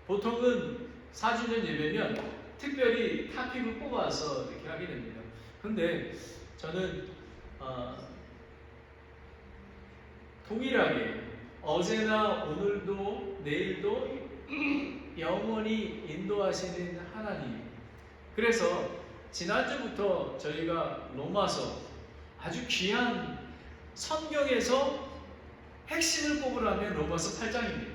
보통은 4주년 예배면 특별히 탑픽을 뽑아서 이렇게 하게 됩니다. 근데 저는 동일하게 어제나 오늘도 내일도 영원히 인도하시는 하나님. 그래서 지난주부터 저희가 로마서 아주 귀한 성경에서 핵심을 뽑으라면 로마서 8장입니다.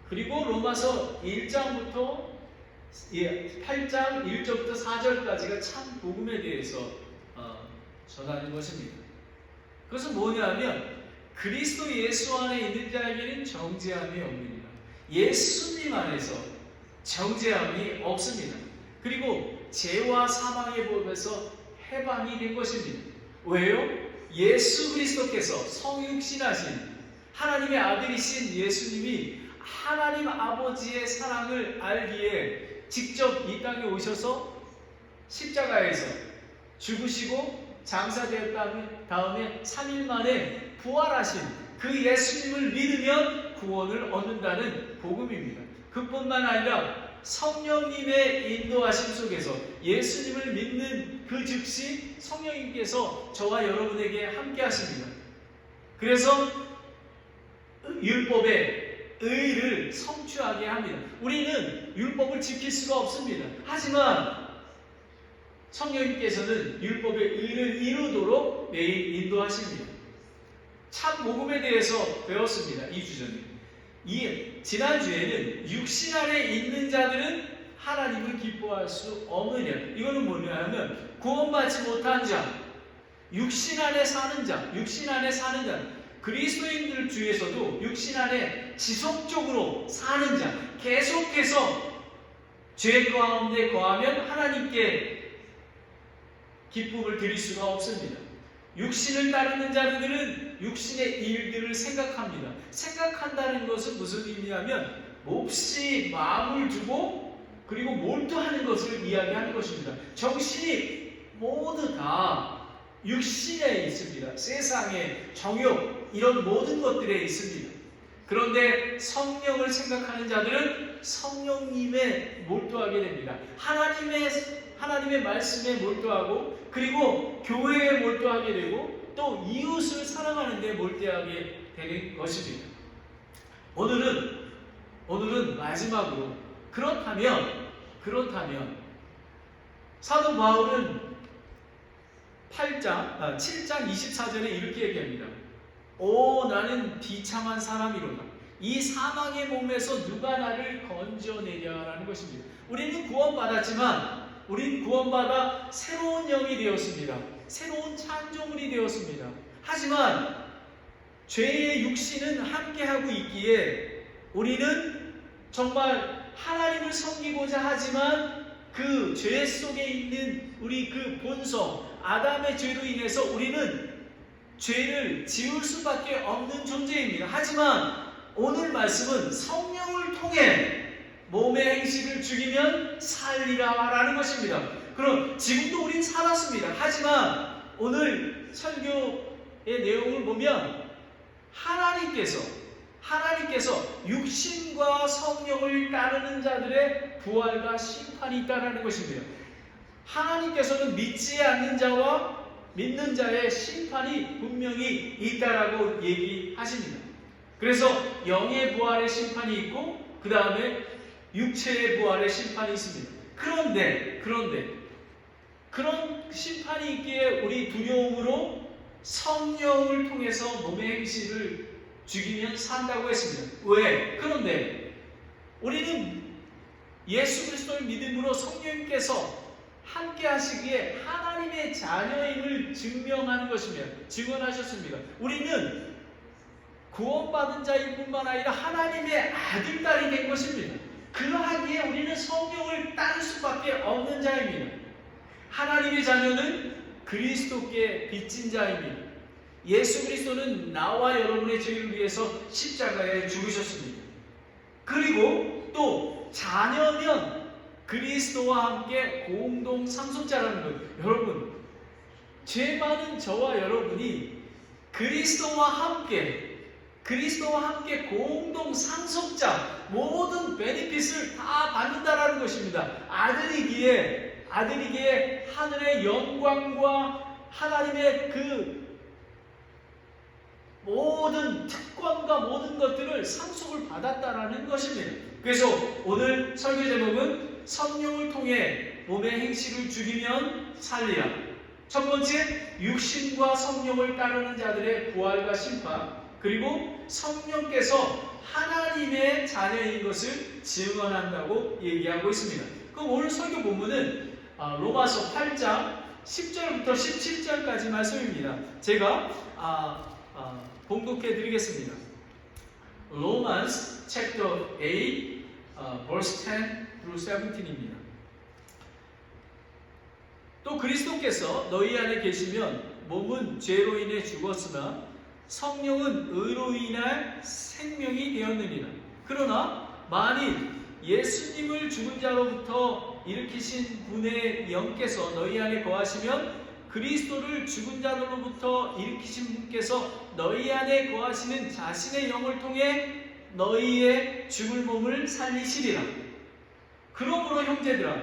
그리고 로마서 1장부터 8장 1절부터 4절까지가 참 복음에 대해서 전하는 것입니다. 그것은 뭐냐면 그리스도 예수 안에 있는 자에게는 정죄함이 없느니라. 예수님 안에서 정죄함이 없습니다. 그리고 죄와 사망의 법에서 해방이 된 것입니다. 왜요? 예수 그리스도께서 성육신하신 하나님의 아들이신 예수님이 하나님 아버지의 사랑을 알기에 직접 이 땅에 오셔서 십자가에서 죽으시고 장사되었다는 다음에 3일 만에 부활하신 그 예수님을 믿으면 구원을 얻는다는 복음입니다. 그뿐만 아니라 성령님의 인도하심 속에서 예수님을 믿는 그 즉시 성령님께서 저와 여러분에게 함께 하십니다. 그래서 율법의 의를 성취하게 합니다. 우리는 율법을 지킬 수가 없습니다. 하지만 성령님께서는 율법의 의를 이루도록 매일 인도하십니다. 참 복음에 대해서 배웠습니다. 2주 전에. 지난주에는 육신 안에 있는 자들은 하나님을 기뻐할 수 없느냐. 이거는 뭐냐 하면 구원받지 못한 자, 육신 안에 사는 자, 육신 안에 사는 자, 그리스도인들 중에서도 육신 안에 지속적으로 사는 자, 계속해서 죄 가운데 거하면 하나님께 기쁨을 드릴 수가 없습니다. 육신을 따르는 자들은 육신의 일들을 생각합니다. 생각한다는 것은 무슨 의미냐면 몹시 마음을 두고 그리고 몰두하는 것을 이야기하는 것입니다. 정신이 모두 다 육신에 있습니다. 세상에 정욕 이런 모든 것들에 있습니다. 그런데 성령을 생각하는 자들은 성령님에 몰두하게 됩니다. 하나님의 말씀에 몰두하고 그리고 교회에 몰두하게 되고 또 이웃을 사랑하는 데 몰두하게 되는 것입니다. 오늘은 마지막으로 그렇다면 사도 바울은 7장 24절에 이렇게 얘기합니다. 오 나는 비참한 사람이로다. 이 사망의 몸에서 누가 나를 건져내랴라는 것입니다. 우리는 구원받았지만 우린 구원받아 새로운 영이 되었습니다. 새로운 창조물이 되었습니다. 하지만 죄의 육신은 함께하고 있기에 우리는 정말 하나님을 섬기고자 하지만 그 죄 속에 있는 우리 그 본성 아담의 죄로 인해서 우리는 죄를 지을 수밖에 없는 존재입니다. 하지만 오늘 말씀은 성령을 통해 몸의 행실을 죽이면 살리라 라는 것입니다. 그럼 지금도 우린 살았습니다. 하지만 오늘 설교의 내용을 보면 하나님께서 육신과 성령을 따르는 자들의 부활과 심판이 있다는 것입니다. 하나님께서는 믿지 않는 자와 믿는 자의 심판이 분명히 있다라고 얘기하십니다. 그래서 영의 부활의 심판이 있고 그 다음에 육체의 부활의 심판이 있습니다. 그런데 그런 심판이 있기에 우리 두려움으로 성령을 통해서 몸의 행실을 죽이면 산다고 했습니다. 왜? 그런데 우리는 예수 그리스도를 믿음으로 성령님께서 함께 하시기에 하나님의 자녀임을 증명하는 것이며 증언하셨습니다. 우리는 구원받은 자일 뿐만 아니라 하나님의 아들, 딸이 된 것입니다. 그러하기에 우리는 성령을 따를 수밖에 없는 자입니다. 하나님의 자녀는 그리스도께 빚진 자입니다. 예수 그리스도는 나와 여러분의 죄를 위해서 십자가에 죽으셨습니다. 그리고 또 자녀면 그리스도와 함께 공동 상속자라는 것. 여러분, 죄 많은 저와 여러분이 그리스도와 함께 그리스도와 함께 공동 상속자, 모든 베네핏을 다 받는다라는 것입니다. 아들이기에 하늘의 영광과 하나님의 그 모든 특권과 모든 것들을 상속을 받았다라는 것입니다. 그래서 오늘 설교 제목은 성령을 통해 몸의 행실을 죽이면 살리라. 첫 번째, 육신과 성령을 따르는 자들의 부활과 심판, 그리고 성령께서 하나님의 자녀인 것을 증언한다고 얘기하고 있습니다. 그럼 오늘 설교 본문은 로마서 8장 10절부터 17절까지 말씀입니다. 제가 봉독해 드리겠습니다. Romans chapter 8 verse 10 through 17입니다. 또 그리스도께서 너희 안에 계시면 몸은 죄로 인해 죽었으나 성령은 의로 인할 생명이 되었느니라. 그러나 만일 예수님을 죽은 자로부터 일으키신 분의 영께서 너희 안에 거하시면 그리스도를 죽은 자로부터 일으키신 분께서 너희 안에 거하시는 자신의 영을 통해 너희의 죽을 몸을 살리시리라. 그러므로 형제들아,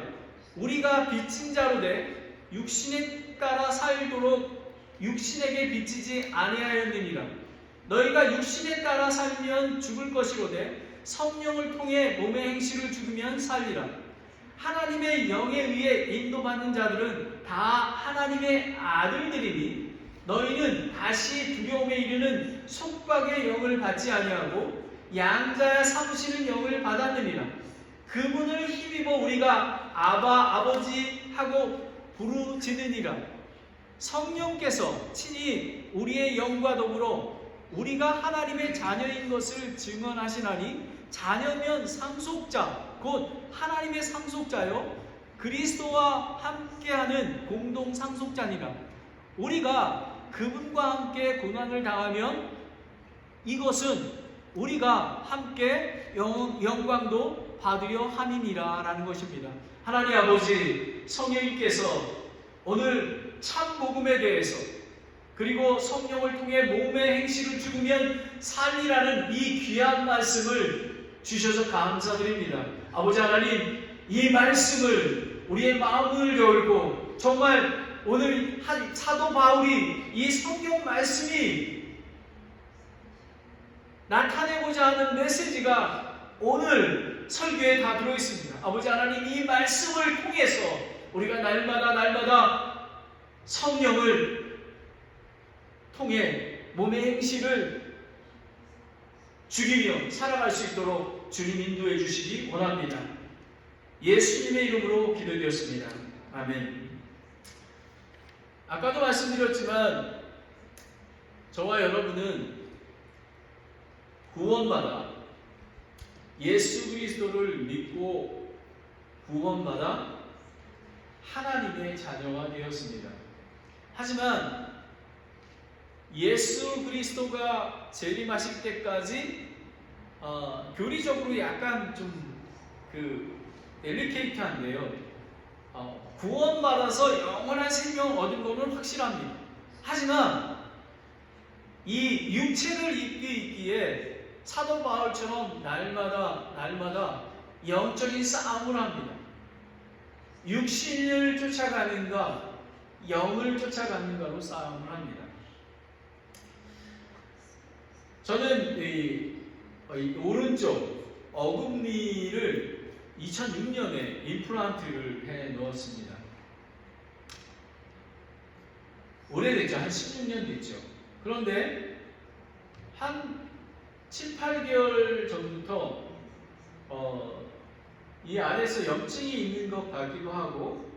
우리가 빚진 자로 돼 육신에 따라 살도록 육신에게 빚지지 아니하였느니라. 너희가 육신에 따라 살면 죽을 것이로되 성령을 통해 몸의 행실을 죽이면 살리라. 하나님의 영에 의해 인도받는 자들은 다 하나님의 아들들이니 너희는 다시 두려움에 이르는 속박의 영을 받지 아니하고 양자야 삼으시는 영을 받았느니라. 그분을 힘입어 우리가 아바 아버지 하고 부르짖으니라. 성령께서 친히 우리의 영과 더불어 우리가 하나님의 자녀인 것을 증언하시나니 자녀면 상속자 곧 하나님의 상속자요 그리스도와 함께하는 공동 상속자니라. 우리가 그분과 함께 고난을 당하면 이것은 우리가 함께 영광도 받으려 함이니라 라는 것입니다. 하나님 아버지, 성령님께서 오늘 참 복음에 대해서 그리고 성령을 통해 몸의 행실을 죽으면 살리라는 이 귀한 말씀을 주셔서 감사드립니다. 아버지 하나님, 이 말씀을 우리의 마음을 열고 정말 오늘 사도 바울이 이 성경 말씀이 나타내고자 하는 메시지가 오늘 설교에 다 들어있습니다. 아버지 하나님, 이 말씀을 통해서 우리가 날마다 성령을 통해 몸의 행실을 죽이며 살아갈 수 있도록 주님 인도해 주시기 원합니다. 예수님의 이름으로 기도드렸습니다. 아멘. 아까도 말씀드렸지만 저와 여러분은 구원받아 예수 그리스도를 믿고 구원받아 하나님의 자녀가 되었습니다. 하지만 예수 그리스도가 재림하실 때까지 교리적으로 약간 좀 델리케이트한데요. 구원받아서 영원한 생명을 얻은 것은 확실합니다. 하지만 이 육체를 입고 있기에 사도 바울처럼 날마다 영적인 싸움을 합니다. 육신을 쫓아가는가 영을 쫓아가는가로 싸움을 합니다. 저는 이 오른쪽 어금니를 2006년에 임플란트를 해 넣었습니다. 오래됐죠. 한 16년 됐죠. 그런데 한 7, 8개월 전부터 이 안에서 염증이 있는 것 같기도 하고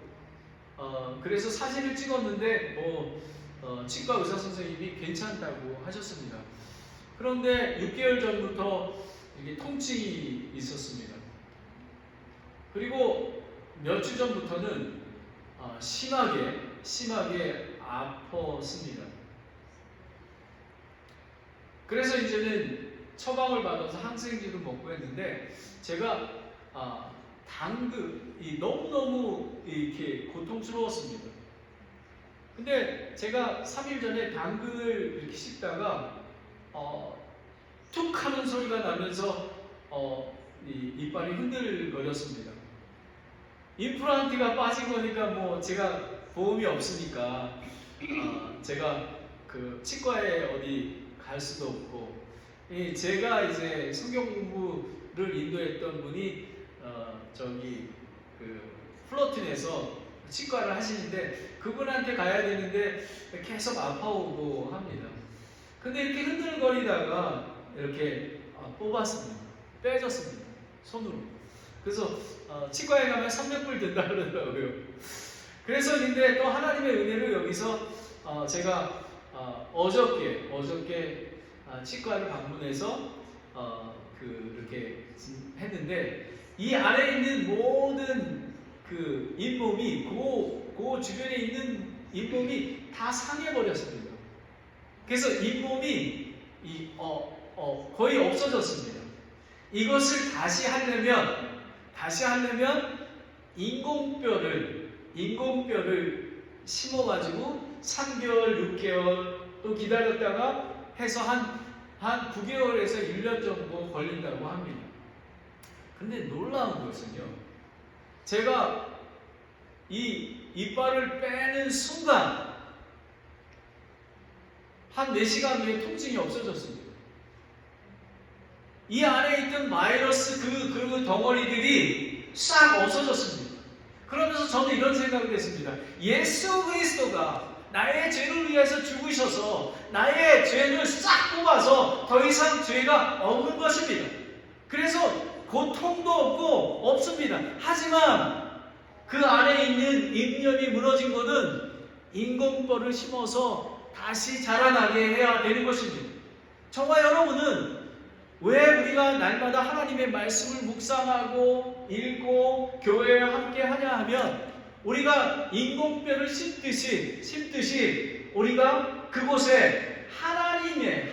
그래서 사진을 찍었는데 치과 의사 선생님이 괜찮다고 하셨습니다. 그런데 6개월 전부터 이게 통증이 있었습니다. 그리고 몇 주 전부터는 심하게 아팠습니다. 그래서 이제는 처방을 받아서 항생제를 먹고 했는데 제가 당근이 너무너무 이렇게 고통스러웠습니다. 근데 제가 3일 전에 당근을 이렇게 씹다가 툭 하는 소리가 나면서 이빨이 흔들거렸습니다. 임플란트가 빠진 거니까 뭐 제가 보험이 없으니까 제가 그 치과에 어디 갈 수도 없고, 제가 이제 성경 공부를 인도했던 분이 저기 그 플로틴에서 치과를 하시는데 그분한테 가야 되는데 계속 아파오고 합니다. 근데 이렇게 흔들거리다가 이렇게 뽑았습니다. 빼졌습니다. 손으로. 그래서 치과에 가면 300불 든다 그러더라고요. 그래서 근데 또 하나님의 은혜를 여기서 제가 어저께 치과를 방문해서 이렇게 했는데, 이 안에 있는 모든 그 잇몸이 그 주변에 있는 잇몸이 다 상해버렸습니다. 그래서 잇몸이 거의 없어졌습니다. 이것을 다시 하려면 인공뼈를 심어가지고 3개월, 6개월 또 기다렸다가 해서 한 9개월에서 1년 정도 걸린다고 합니다. 근데 놀라운 것은요, 제가 이 이빨을 빼는 순간 한 4시간 후에 통증이 없어졌습니다. 이 안에 있던 바이러스 그 덩어리들이 싹 없어졌습니다. 그러면서 저는 이런 생각이 됐습니다. 예수 그리스도가 나의 죄를 위해서 죽으셔서 나의 죄를 싹 뽑아서 더 이상 죄가 없는 것입니다. 그래서 고통도 없고 없습니다. 하지만 그 안에 있는 잇몸이 무너진 것은 인공뼈를 심어서 다시 자라나게 해야 되는 것입니다. 저와 여러분은 왜 우리가 날마다 하나님의 말씀을 묵상하고 읽고 교회에 함께 하냐 하면, 우리가 인공뼈를 심듯이 우리가 그곳에 하나님의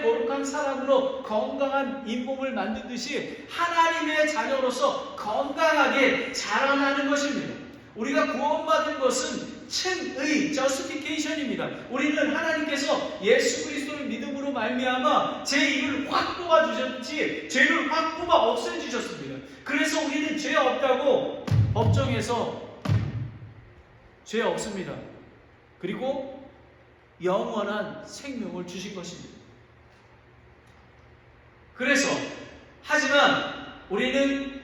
거룩한 사람으로 건강한 잇몸을 만든듯이 하나님의 자녀로서 건강하게 자라나는 것입니다. 우리가 구원받은 것은 칭의, justification입니다. 우리는 하나님께서 예수 그리스도를 믿음으로 말미암아 제 입을 확 뽑아주셨지 죄를 확 뽑아 없애주셨습니다. 그래서 우리는 죄 없다고 법정에서 죄 없습니다. 그리고 영원한 생명을 주신 것입니다. 그래서 하지만 우리는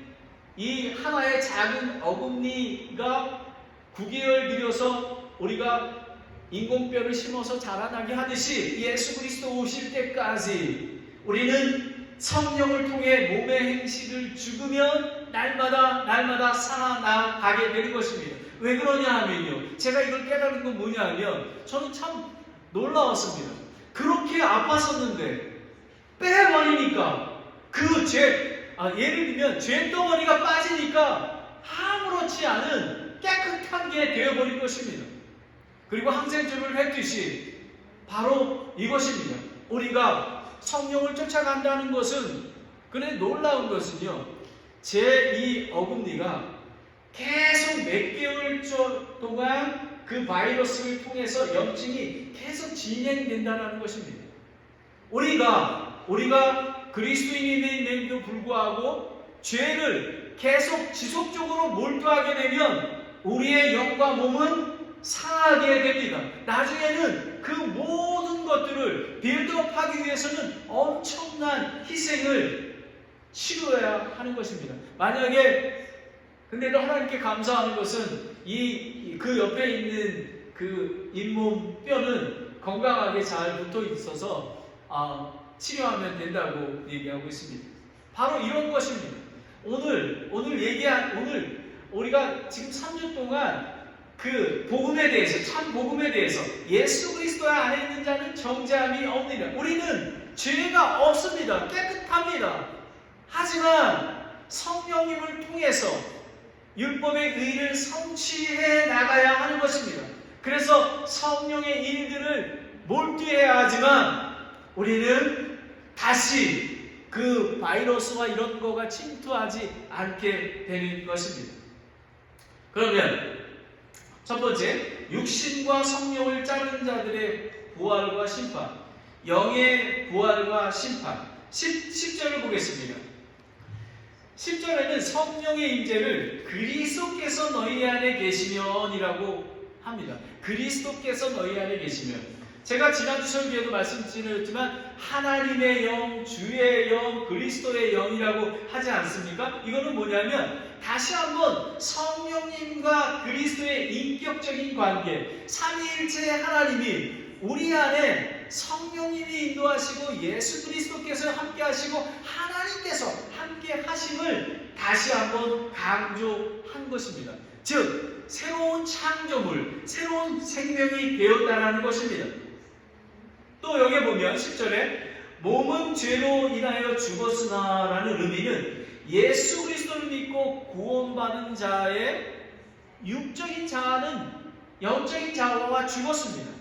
이 하나의 작은 어금니가 9개월 들여서 우리가 인공뼈를 심어서 자라나게 하듯이 예수 그리스도 오실 때까지 우리는 성령을 통해 몸의 행실을 죽으면 날마다 살아나가게 되는 것입니다. 왜 그러냐 하면요, 제가 이걸 깨달은 건 뭐냐 하면 저는 참 놀라웠습니다. 그렇게 아팠었는데 빼버리니까 그 예를 들면 죄덩어리가 빠지니까 아무렇지 않은 깨끗한 게 되어버린 것입니다. 그리고 항생제를 했듯이 바로 이것입니다. 우리가 성령을 쫓아간다는 것은, 그런데 놀라운 것은요, 제 이 어금니가 계속 몇 개월 동안 그 바이러스를 통해서 염증이 계속 진행된다는 것입니다. 우리가 그리스도인임에도 불구하고 죄를 계속 지속적으로 몰두하게 되면 우리의 영과 몸은 상하게 됩니다. 나중에는 그 모든 것들을 빌드업하기 위해서는 엄청난 희생을 치러야 하는 것입니다. 만약에 근데도 하나님께 감사하는 것은 그 옆에 있는 그 잇몸 뼈는 건강하게 잘 붙어 있어서 치료하면 된다고 얘기하고 있습니다. 바로 이런 것입니다. 오늘 우리가 지금 3주 동안 그 복음에 대해서, 참 복음에 대해서, 예수 그리스도 안에 있는 자는 정죄함이 없느니라. 우리는 죄가 없습니다. 깨끗합니다. 하지만 성령님을 통해서 율법의 의를 성취해 나가야 하는 것입니다. 그래서 성령의 일들을 몰두해야 하지만 우리는 다시 그 바이러스와 이런 거가 침투하지 않게 되는 것입니다. 그러면 첫 번째, 육신과 성령을 자른 자들의 부활과 심판, 영의 부활과 심판, 10절을 보겠습니다. 10절에는 성령의 임재를 그리스도께서 너희 안에 계시면이라고 합니다. 그리스도께서 너희 안에 계시면. 제가 지난주 설교에도 말씀드렸지만 하나님의 영, 주의 영, 그리스도의 영이라고 하지 않습니까? 이거는 뭐냐면 다시 한번 성령님과 그리스도의 인격적인 관계, 삼위일체 하나님이 우리 안에 성령님이 인도하시고 예수 그리스도께서 함께 하시고 하나님께서 함께 하심을 다시 한번 강조한 것입니다. 즉 새로운 창조물, 새로운 생명이 되었다라는 것입니다. 또 여기 보면 10절에 몸은 죄로 인하여 죽었으나 라는 의미는 예수 그리스도를 믿고 구원받은 자의 육적인 자아는 영적인 자아와 죽었습니다.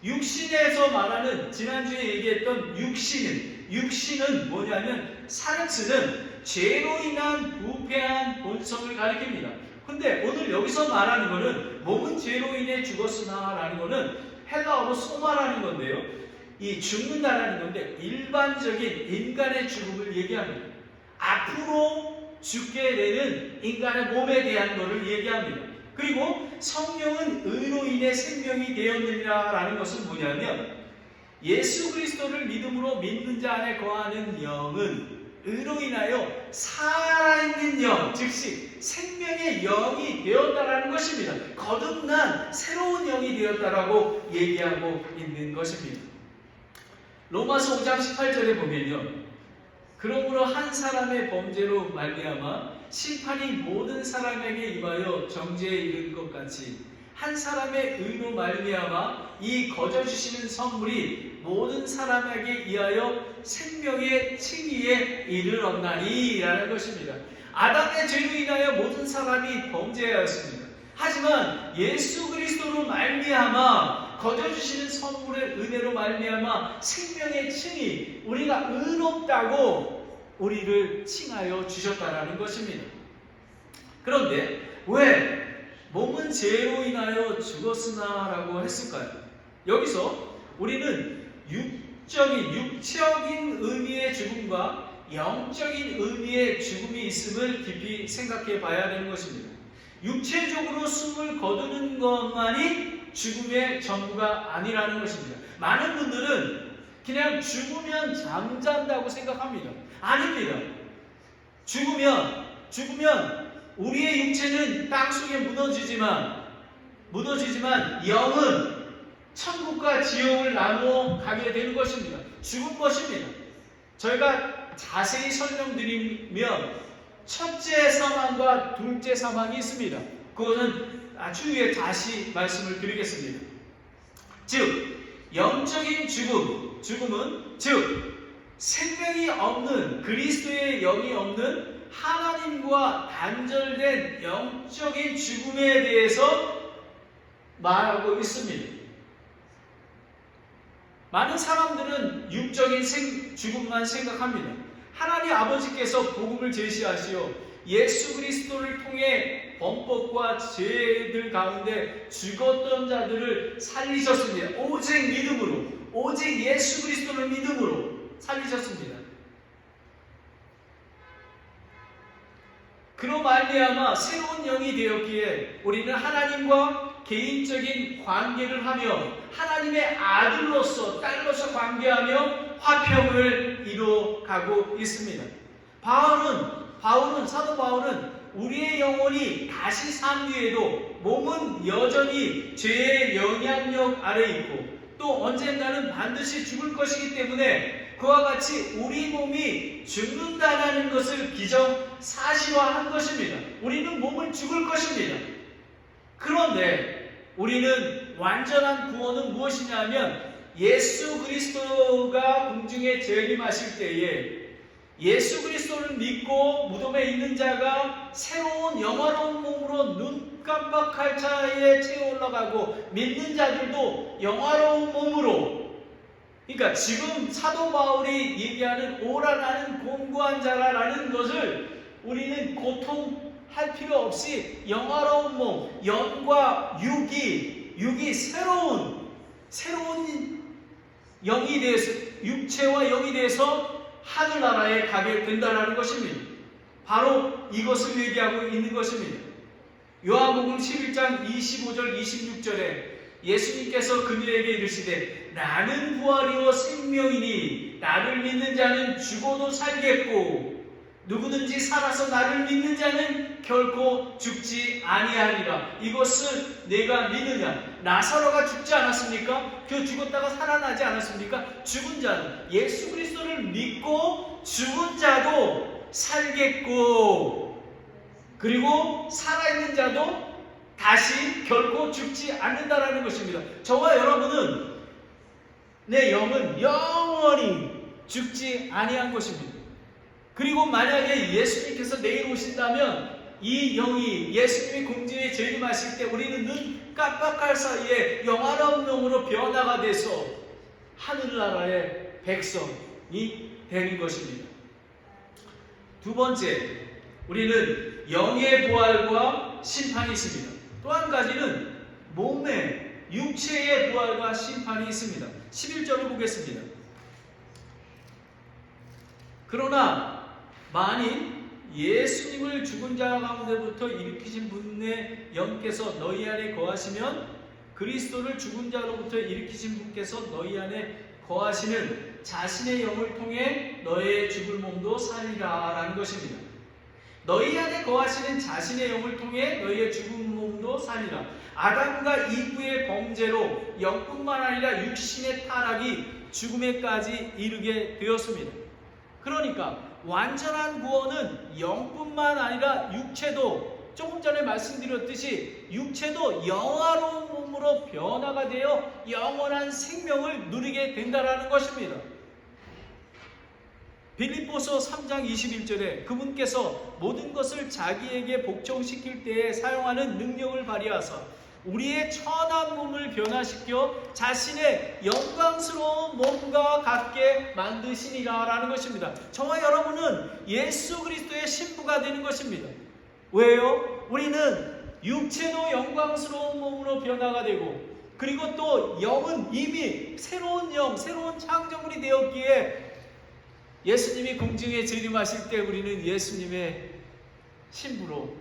육신에서 말하는 지난주에 얘기했던 육신은 뭐냐면 사르츠는 죄로 인한 부패한 본성을 가리킵니다. 근데 오늘 여기서 말하는 것은 몸은 죄로 인해 죽었으나 라는 것은 헬라어로 소마라는 건데요. 이 죽는다라는 건데 일반적인 인간의 죽음을 얘기합니다. 앞으로 죽게 되는 인간의 몸에 대한 것을 얘기합니다. 그리고 성령은 의로 인해 생명이 되었느니라라는 것은 뭐냐면 예수 그리스도를 믿음으로 믿는 자 안에 거하는 영은 의로 인하여 살아있는 영, 즉시 생명의 영이 되었다라는 것입니다. 거듭난 새로운 영이 되었다라고 얘기하고 있는 것입니다. 로마서 5장 18절에 보면요. 그러므로 한 사람의 범죄로 말미암아 심판이 모든 사람에게 임하여 정죄에 이른 것 같이 한 사람의 의로 말미암아 이 거저 주시는 선물이 모든 사람에게 이하여 생명의 칭의에 이르렀나니 라는 것입니다. 아담의 죄로 인하여 모든 사람이 범죄하였습니다. 하지만 예수 그리스도로 말미암아 거저 주시는 선물의 은혜로 말미암아 생명의 칭의, 우리가 의롭다고 우리를 칭하여 주셨다라는 것입니다. 그런데 왜 몸은 죄로 인하여 죽었으나 라고 했을까요? 여기서 우리는 육적인 의미의 죽음과 영적인 의미의 죽음이 있음을 깊이 생각해 봐야 되는 것입니다. 육체적으로 숨을 거두는 것만이 죽음의 전부가 아니라는 것입니다. 많은 분들은 그냥 죽으면 잠잔다고 생각합니다. 아닙니다. 죽으면 우리의 육체는 땅속에 무너지지만 영은 천국과 지옥을 나누어 가게 되는 것입니다. 죽은 것입니다. 저희가 자세히 설명드리면 첫째 사망과 둘째 사망이 있습니다. 그것은 추후에 다시 말씀을 드리겠습니다. 즉 영적인 죽음은 즉 생명이 없는 그리스도의 영이 없는 하나님과 단절된 영적인 죽음에 대해서 말하고 있습니다. 많은 사람들은 육적인 죽음만 생각합니다. 하나님 아버지께서 복음을 제시하시어 예수 그리스도를 통해 범법과 죄들 가운데 죽었던 자들을 살리셨습니다. 오직 믿음으로, 오직 예수 그리스도를 믿음으로 살리셨습니다. 그로 말미암아 새로운 영이 되었기에 우리는 하나님과 개인적인 관계를 하며 하나님의 아들로서 딸로서 관계하며 화평을 이루어가고 있습니다. 사도 바울은 우리의 영혼이 다시 산 뒤에도 몸은 여전히 죄의 영향력 아래 있고 또 언젠가는 반드시 죽을 것이기 때문에 그와 같이 우리 몸이 죽는다는 것을 기정사실화한 것입니다. 우리는 몸은 죽을 것입니다. 그런데 우리는 완전한 구원은 무엇이냐면 예수 그리스도가 공중에 재림하실 때에 예수 그리스도를 믿고 무덤에 있는 자가 새로운 영화로운 몸으로 눈 깜빡할 차에 채워 올라가고 믿는 자들도 영화로운 몸으로, 그러니까 지금 사도 바울이 얘기하는 오라 나는 곤고한 자라라는 것을 우리는 고통할 필요 없이 영화로운 몸, 영과 육이 새로운 영이 육체와 영이 돼서 하늘나라에 가게 된다는 것입니다. 바로 이것을 얘기하고 있는 것입니다. 요한복음 11장 25절 26절에 예수님께서 그들에게 이르시되 나는 부활이요 생명이니 나를 믿는 자는 죽어도 살겠고 누구든지 살아서 나를 믿는 자는 결코 죽지 아니하리라. 이것을 내가 믿느냐? 나사로가 죽지 않았습니까? 그 죽었다가 살아나지 않았습니까? 죽은 자는 예수 그리스도를 믿고 죽은 자도 살겠고 그리고 살아있는 자도 다시 결코 죽지 않는다라는 것입니다. 저와 여러분은 내 영은 영원히 죽지 아니한 것입니다. 그리고 만약에 예수님께서 내일 오신다면 이 영이 예수님이 공중에 재림하실 때 우리는 눈 깜빡할 사이에 영화로운 영으로 변화가 돼서 하늘나라의 백성이 되는 것입니다. 두 번째, 우리는 영의 부활과 심판이 있습니다. 또 한 가지는 몸의 육체의 부활과 심판이 있습니다. 11절을 보겠습니다. 그러나 만일 예수님을 죽은 자 가운데부터 일으키신 분의 영께서 너희 안에 거하시면 그리스도를 죽은 자로부터 일으키신 분께서 너희 안에 거하시는 자신의 영을 통해 너의 죽을 몸도 살리라 라는 것입니다. 너희 안에 거하시는 자신의 영을 통해 너희의 죽은 몸도 살리라. 아담과 이브의 범죄로 영뿐만 아니라 육신의 타락이 죽음에까지 이르게 되었습니다. 그러니까 완전한 구원은 영뿐만 아니라 육체도 조금 전에 말씀드렸듯이 육체도 영화로운 몸으로 변화가 되어 영원한 생명을 누리게 된다는 것입니다. 빌립보서 3장 21절에 그분께서 모든 것을 자기에게 복종시킬 때에 사용하는 능력을 발휘하사 우리의 천한 몸을 변화시켜 자신의 영광스러운 몸과 같게 만드시니라 라는 것입니다. 저와 여러분은 예수 그리스도의 신부가 되는 것입니다. 왜요? 우리는 육체도 영광스러운 몸으로 변화가 되고 그리고 또 영은 이미 새로운 영, 새로운 창조물이 되었기에 예수님이 공중에 재림하실 때 우리는 예수님의 신부로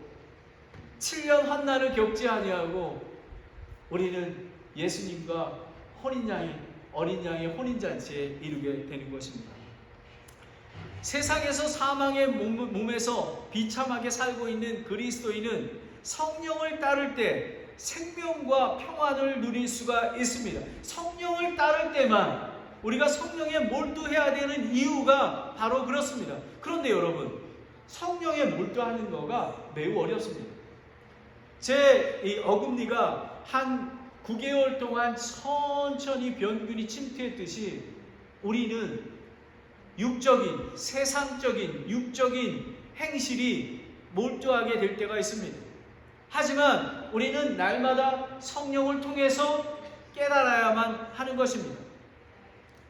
7년 환난을 겪지 아니하고 우리는 예수님과 어린 양의 혼인잔치에 이르게 되는 것입니다. 세상에서 사망의 몸에서 비참하게 살고 있는 그리스도인은 성령을 따를 때 생명과 평안을 누릴 수가 있습니다. 성령을 따를 때만 우리가 성령에 몰두해야 되는 이유가 바로 그렇습니다. 그런데 여러분, 성령에 몰두하는 거가 매우 어렵습니다. 제 어금니가 한 9개월 동안 천천히 병균이 침투했듯이 우리는 육적인, 세상적인, 육적인 행실이 몰두하게 될 때가 있습니다. 하지만 우리는 날마다 성령을 통해서 깨달아야만 하는 것입니다.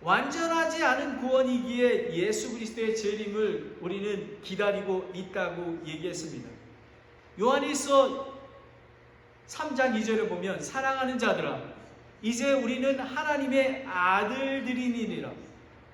완전하지 않은 구원이기에 예수 그리스도의 재림을 우리는 기다리고 있다고 얘기했습니다. 요한일서 3장 2절에 보면 사랑하는 자들아 이제 우리는 하나님의 아들들이니라.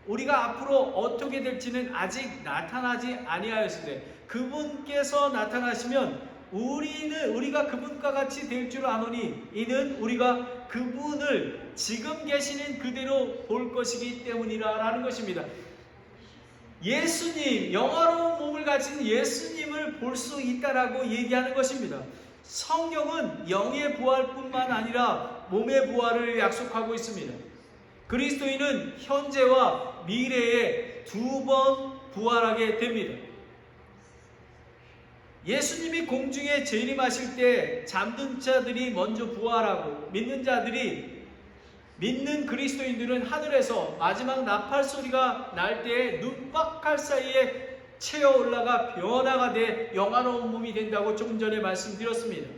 우리가 앞으로 어떻게 될지는 아직 나타나지 아니하였으되 그분께서 나타나시면 우리가 그분과 같이 될 줄 아노니 이는 우리가 그분을 지금 계시는 그대로 볼 것이기 때문이라 라는 것입니다. 예수님, 영화로운 몸을 가진 예수님을 볼 수 있다라고 얘기하는 것입니다. 성경은 영의 부활뿐만 아니라 몸의 부활을 약속하고 있습니다. 그리스도인은 현재와 미래에 2번 부활하게 됩니다. 예수님이 공중에 재림하실 때 잠든 자들이 먼저 부활하고 믿는 그리스도인들은 하늘에서 마지막 나팔 소리가 날 때에 눈박할 사이에 채어 올라가 변화가 돼 영화로운 몸이 된다고 조금 전에 말씀드렸습니다.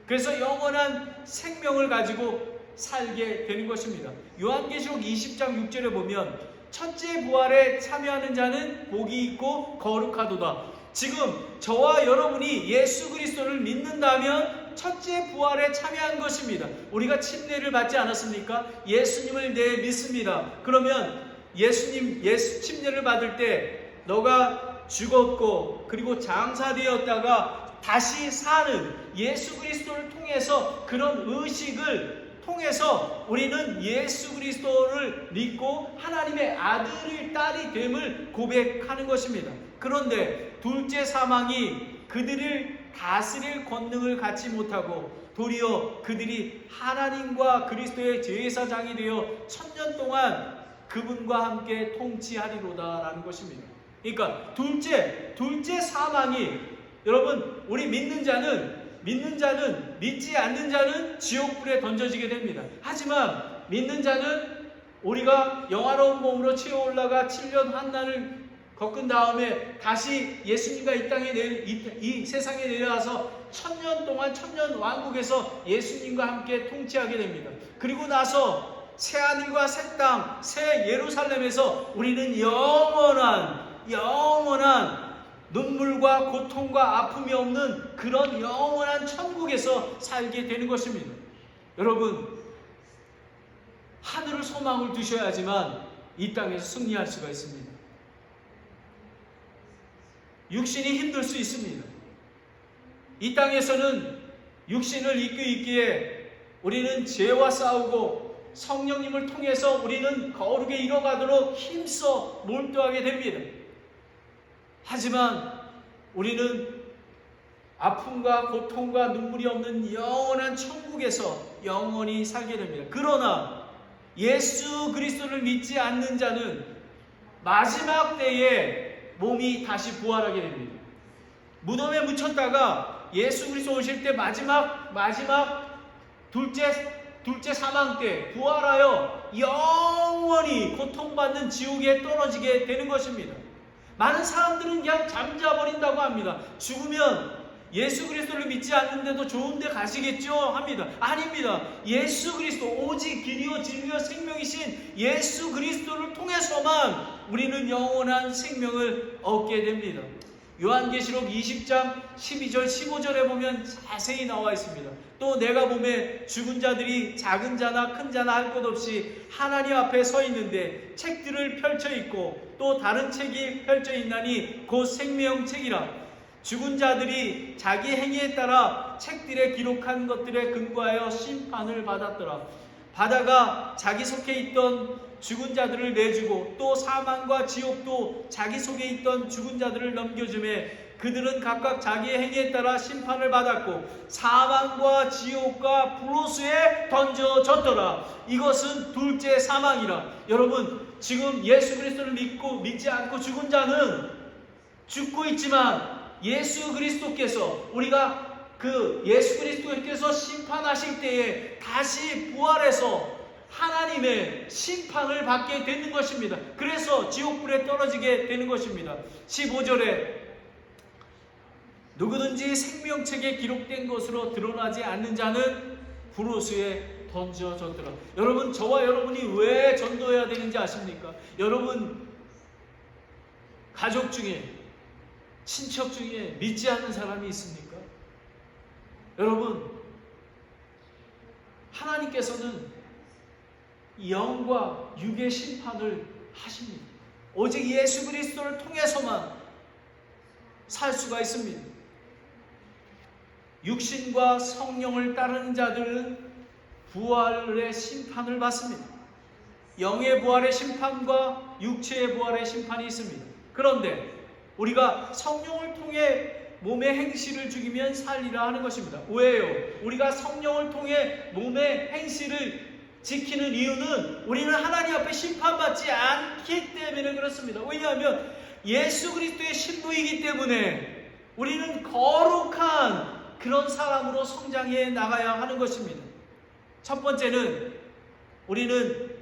그래서 영원한 생명을 가지고 살게 되는 것입니다. 요한계시록 20장 6절에 보면 첫째 부활에 참여하는 자는 복이 있고 거룩하도다. 지금 저와 여러분이 예수 그리스도를 믿는다면 첫째 부활에 참여한 것입니다. 우리가 침례를 받지 않았습니까? 예수님을 믿습니다. 그러면 예수 침례를 받을 때 너가 죽었고 그리고 장사되었다가 다시 사는 예수 그리스도를 통해서 그런 의식을 통해서 우리는 예수 그리스도를 믿고 하나님의 아들이 딸이 됨을 고백하는 것입니다. 그런데 둘째 사망이 그들을 다스릴 권능을 갖지 못하고 도리어 그들이 하나님과 그리스도의 제사장이 되어 1000년 동안 그분과 함께 통치하리로다라는 것입니다. 그러니까 둘째 사망이, 여러분, 우리 믿는 자는 믿지 않는 자는 지옥불에 던져지게 됩니다. 하지만 믿는 자는 우리가 영화로운 몸으로 치어 올라가 7년 환난을 겪은 다음에 다시 예수님과 이 세상에 내려와서 1000년 동안 1000년 왕국에서 예수님과 함께 통치하게 됩니다. 그리고 나서 새하늘과 새 땅, 새 예루살렘에서 우리는 영원한 눈물과 고통과 아픔이 없는 그런 영원한 천국에서 살게 되는 것입니다. 여러분, 하늘을 소망을 두셔야지만 이 땅에서 승리할 수가 있습니다. 육신이 힘들 수 있습니다. 이 땅에서는 육신을 입고 있기에 우리는 죄와 싸우고 성령님을 통해서 우리는 거룩에 이뤄가도록 힘써 몰두하게 됩니다. 하지만 우리는 아픔과 고통과 눈물이 없는 영원한 천국에서 영원히 살게 됩니다. 그러나 예수 그리스도를 믿지 않는 자는 마지막 때에 몸이 다시 부활하게 됩니다. 무덤에 묻혔다가 예수 그리스도 오실 때 마지막 둘째 사망 때 부활하여 영원히 고통받는 지옥에 떨어지게 되는 것입니다. 많은 사람들은 그냥 잠자버린다고 합니다. 죽으면 예수 그리스도를 믿지 않는데도 좋은 데 가시겠죠? 합니다. 아닙니다. 예수 그리스도, 오직 길이요 진리요 생명이신 예수 그리스도를 통해서만 우리는 영원한 생명을 얻게 됩니다. 요한계시록 20장 12절 15절에 보면 자세히 나와 있습니다. 또 내가 보매 죽은 자들이 작은 자나 큰 자나 할 것 없이 하나님 앞에 서 있는데 책들을 펼쳐 있고 또 다른 책이 펼쳐 있나니 곧 생명책이라. 죽은 자들이 자기 행위에 따라 책들에 기록한 것들에 근거하여 심판을 받았더라. 바다가 자기 속에 있던 죽은 자들을 내주고 또 사망과 지옥도 자기 속에 있던 죽은 자들을 넘겨주매 그들은 각각 자기의 행위에 따라 심판을 받았고 사망과 지옥과 불호수에 던져졌더라. 이것은 둘째 사망이라. 여러분, 지금 예수 그리스도를 믿지 않고 죽은 자는 죽고 있지만 예수 그리스도께서 예수 그리스도께서 심판하실 때에 다시 부활해서 하나님의 심판을 받게 되는 것입니다. 그래서 지옥불에 떨어지게 되는 것입니다. 15절에 누구든지 생명책에 기록된 것으로 드러나지 않는 자는 불호수에 던져졌더라. 여러분, 저와 여러분이 왜 전도해야 되는지 아십니까? 여러분 가족 중에, 친척 중에 믿지 않는 사람이 있습니까? 여러분, 하나님께서는 영과 육의 심판을 하십니다. 오직 예수 그리스도를 통해서만 살 수가 있습니다. 육신과 성령을 따르는 자들은 부활의 심판을 받습니다. 영의 부활의 심판과 육체의 부활의 심판이 있습니다. 그런데 우리가 성령을 통해 몸의 행실을 죽이면 살리라 하는 것입니다. 왜요? 우리가 성령을 통해 몸의 행실을 지키는 이유는 우리는 하나님 앞에 심판받지 않기 때문에 그렇습니다. 왜냐하면 예수 그리스도의 신부이기 때문에 우리는 거룩한 그런 사람으로 성장해 나가야 하는 것입니다. 첫 번째는 우리는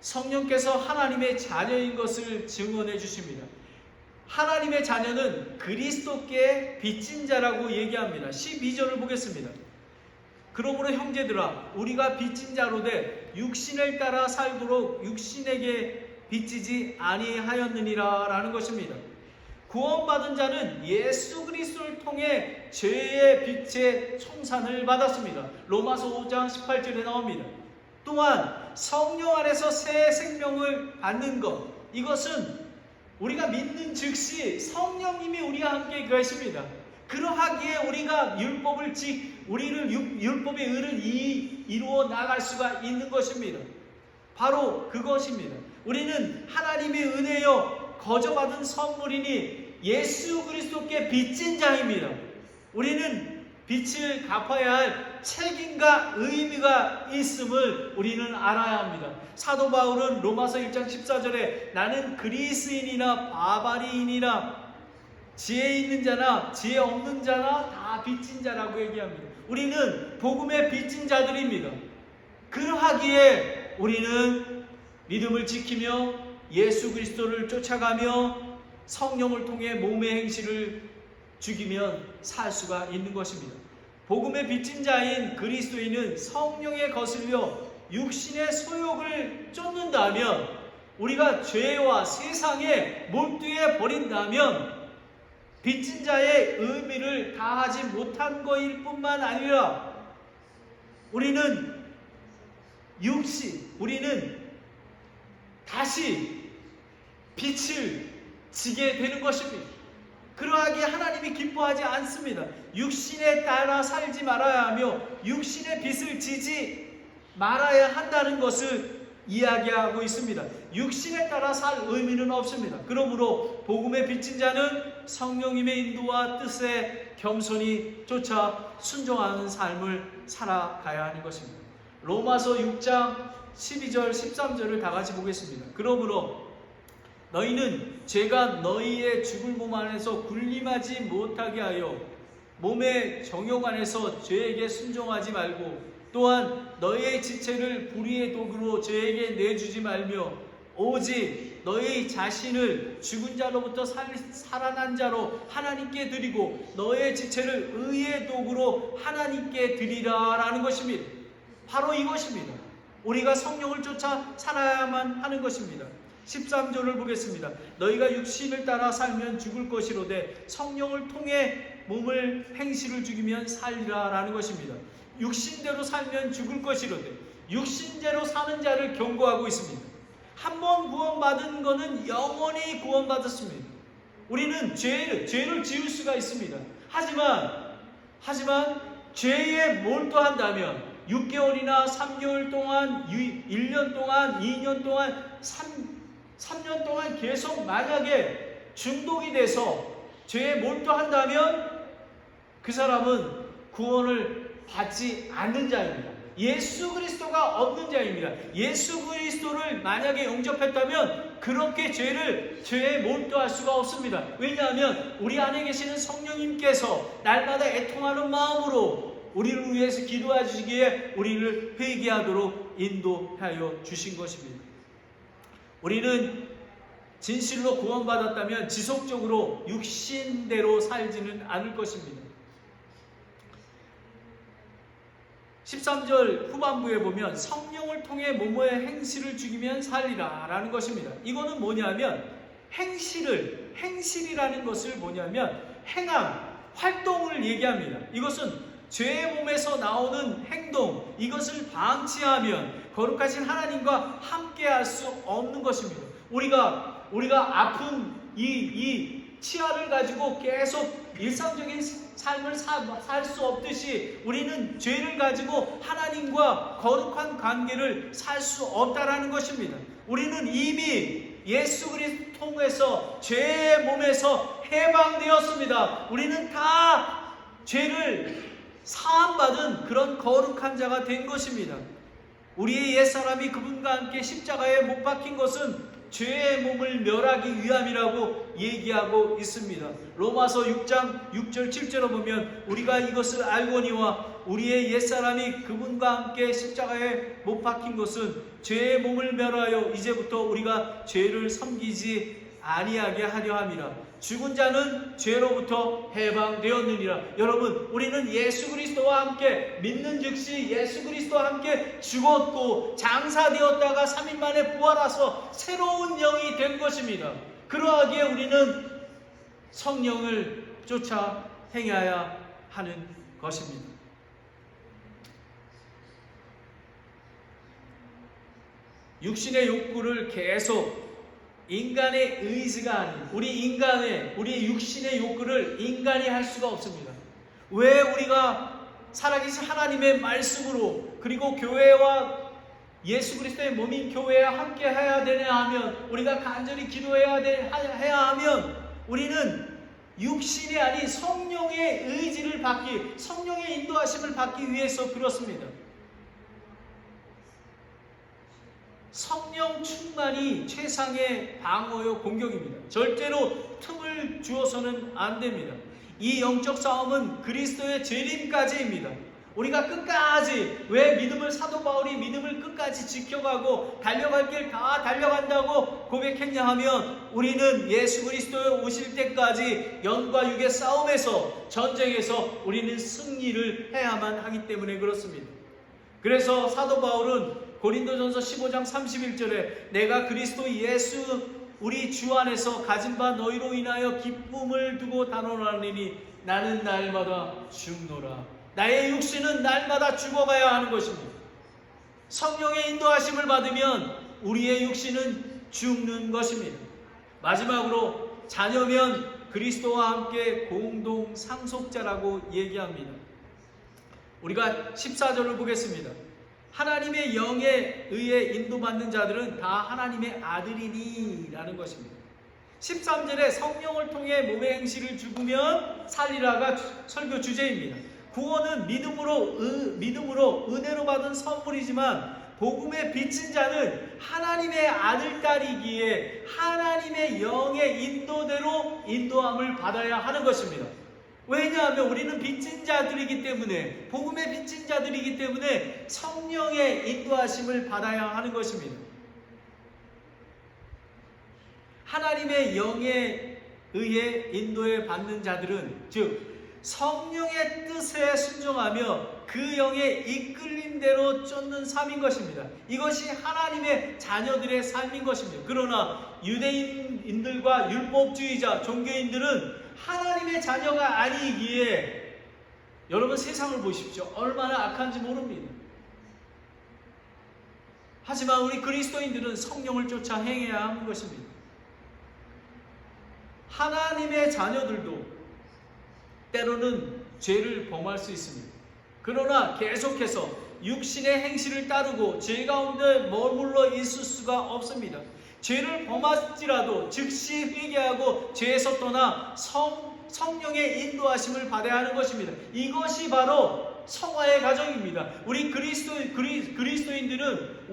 성령께서 하나님의 자녀인 것을 증언해 주십니다. 하나님의 자녀는 그리스도께 빚진 자라고 얘기합니다. 12절을 보겠습니다. 그러므로 형제들아, 우리가 빚진 자로되 육신을 따라 살도록 육신에게 빚지지 아니하였느니라 라는 것입니다. 구원받은 자는 예수 그리스도를 통해 죄의 빚의 청산을 받았습니다. 로마서 5장 18절에 나옵니다. 또한 성령 안에서 새 생명을 받는 것, 이것은 우리가 믿는 즉시 성령님이 우리와 함께 계십니다. 그러하기에 우리가 우리를 율법의 의를 이루어 나갈 수가 있는 것입니다. 바로 그것입니다. 우리는 하나님의 은혜여 거저받은 선물이니 예수 그리스도께 빚진 자입니다. 우리는 빚을 갚아야 할 책임과 의미가 있음을 우리는 알아야 합니다. 사도 바울은 로마서 1장 14절에 나는 그리스인이나 바바리인이나 지혜 있는 자나 지혜 없는 자나 다 빚진 자라고 얘기합니다. 우리는 복음의 빚진 자들입니다. 그러하기에 우리는 믿음을 지키며 예수 그리스도를 쫓아가며 성령을 통해 몸의 행실을 죽이면 살 수가 있는 것입니다. 복음의 빚진 자인 그리스도인은 성령에 거슬려 육신의 소욕을 쫓는다면, 우리가 죄와 세상에 몰두해 버린다면 빚진 자의 의미를 다하지 못한 것일 뿐만 아니라 우리는 다시 빚을 지게 되는 것입니다. 그러하기에 하나님이 기뻐하지 않습니다. 육신에 따라 살지 말아야 하며 육신의 빚을 지지 말아야 한다는 것을 이야기하고 있습니다. 육신에 따라 살 의미는 없습니다. 그러므로 복음의 빚진 자는 성령님의 인도와 뜻에 겸손히 쫓아 순종하는 삶을 살아가야 하는 것입니다. 로마서 6장 12절 13절을 다 같이 보겠습니다. 그러므로 너희는 죄가 너희의 죽을 몸 안에서 군림하지 못하게 하여 몸의 정욕 안에서 죄에게 순종하지 말고, 또한 너희의 지체를 불의의 도구로 죄에게 내주지 말며 오직 너희 자신을 죽은 자로부터 살아난 자로 하나님께 드리고 너희의 지체를 의의 도구로 하나님께 드리라 라는 것입니다. 바로 이것입니다. 우리가 성령을 쫓아 살아야만 하는 것입니다. 13절을 보겠습니다. 너희가 육신을 따라 살면 죽을 것이로되 성령을 통해 몸을 행실을 죽이면 살리라 라는 것입니다. 육신대로 살면 죽을 것이로되, 육신대로 사는 자를 경고하고 있습니다. 한 번 구원받은 것은 영원히 구원받았습니다. 우리는 죄를 지을 수가 있습니다. 하지만 죄에 몰두한다면 6개월이나 3개월 동안, 1년 동안, 2년 동안, 3년 동안 계속 만약에 중독이 돼서 죄에 몰두한다면 그 사람은 구원을 받지 않는 자입니다. 예수 그리스도가 없는 자입니다. 예수 그리스도를 만약에 영접했다면 그렇게 죄에 몰두할 수가 없습니다. 왜냐하면 우리 안에 계시는 성령님께서 날마다 애통하는 마음으로 우리를 위해서 기도해 주시기에 우리를 회개하도록 인도하여 주신 것입니다. 우리는 진실로 구원받았다면 지속적으로 육신대로 살지는 않을 것입니다. 13절 후반부에 보면 성령을 통해 몸의 행실을 죽이면 살리라 라는 것입니다. 이거는 뭐냐면 행실이라는 것을 뭐냐면 행함, 활동을 얘기합니다. 이것은 죄의 몸에서 나오는 행동, 이것을 방치하면 거룩하신 하나님과 함께할 수 없는 것입니다. 우리가 아픈 이 치아를 가지고 계속 일상적인 삶을 살 수 없듯이 우리는 죄를 가지고 하나님과 거룩한 관계를 살 수 없다라는 것입니다. 우리는 이미 예수 그리스도 통해서 죄의 몸에서 해방되었습니다. 우리는 다 죄를 사함받은 그런 거룩한 자가 된 것입니다. 우리의 옛사람이 그분과 함께 십자가에 못 박힌 것은 죄의 몸을 멸하기 위함이라고 얘기하고 있습니다. 로마서 6장 6절 7절을 보면 우리가 이것을 알거니와 우리의 옛사람이 그분과 함께 십자가에 못 박힌 것은 죄의 몸을 멸하여 이제부터 우리가 죄를 섬기지 아니하게 하려 함이라. 죽은 자는 죄로부터 해방되었느니라. 여러분, 우리는 예수 그리스도와 함께 믿는 즉시 예수 그리스도와 함께 죽었고 장사되었다가 3일 만에 부활하서 새로운 영이 된 것입니다. 그러하기에 우리는 성령을 쫓아 행해야 하는 것입니다. 육신의 욕구를 계속 인간의 의지가 아닌 우리 육신의 욕구를 인간이 할 수가 없습니다. 왜 우리가 살아계신 하나님의 말씀으로 그리고 교회와 예수 그리스도의 몸인 교회와 함께 해야 되냐 하면, 우리가 간절히 기도해야 해야 하면, 우리는 육신이 아닌 성령의 의지를 받기, 성령의 인도하심을 받기 위해서 그렇습니다. 성령 충만이 최상의 방어요 공격입니다. 절대로 틈을 주어서는 안 됩니다. 이 영적 싸움은 그리스도의 재림까지입니다. 우리가 끝까지, 왜 믿음을, 사도 바울이 믿음을 끝까지 지켜가고 달려갈 길 다 달려간다고 고백했냐 하면, 우리는 예수 그리스도에 오실 때까지 영과 육의 싸움에서, 전쟁에서 우리는 승리를 해야만 하기 때문에 그렇습니다. 그래서 사도 바울은 고린도전서 15장 31절에 내가 그리스도 예수 우리 주 안에서 가진 바 너희로 인하여 기쁨을 두고 단언하노니 나는 날마다 죽노라. 나의 육신은 날마다 죽어가야 하는 것입니다. 성령의 인도하심을 받으면 우리의 육신은 죽는 것입니다. 마지막으로 자녀면 그리스도와 함께 공동 상속자라고 얘기합니다. 우리가 14절을 보겠습니다. 하나님의 영에 의해 인도받는 자들은 다 하나님의 아들이니 라는 것입니다. 13절에 성령을 통해 몸의 행실을 죽으면 살리라가 설교 주제입니다. 구원은 믿음으로 은혜로 받은 선물이지만 복음에 비친 자는 하나님의 아들, 딸이기에 하나님의 영의 인도대로 인도함을 받아야 하는 것입니다. 왜냐하면 우리는 빚진 자들이기 때문에, 복음에 빚진 자들이기 때문에 성령의 인도하심을 받아야 하는 것입니다. 하나님의 영에 의해 인도에 받는 자들은, 즉 성령의 뜻에 순종하며 그 영의 이끌림 대로 쫓는 삶인 것입니다. 이것이 하나님의 자녀들의 삶인 것입니다. 그러나 유대인들과 율법주의자, 종교인들은 하나님의 자녀가 아니기에, 여러분 세상을 보십시오. 얼마나 악한지 모릅니다. 하지만 우리 그리스도인들은 성령을 쫓아 행해야 하는 것입니다. 하나님의 자녀들도 때로는 죄를 범할 수 있습니다. 그러나 계속해서 육신의 행실을 따르고 죄 가운데 머물러 있을 수가 없습니다. 죄를 범할지라도 즉시 회개하고 죄에서 떠나 성령의 인도하심을 받아야 하는 것입니다. 이것이 바로 성화의 과정입니다. 우리 그리스도인들은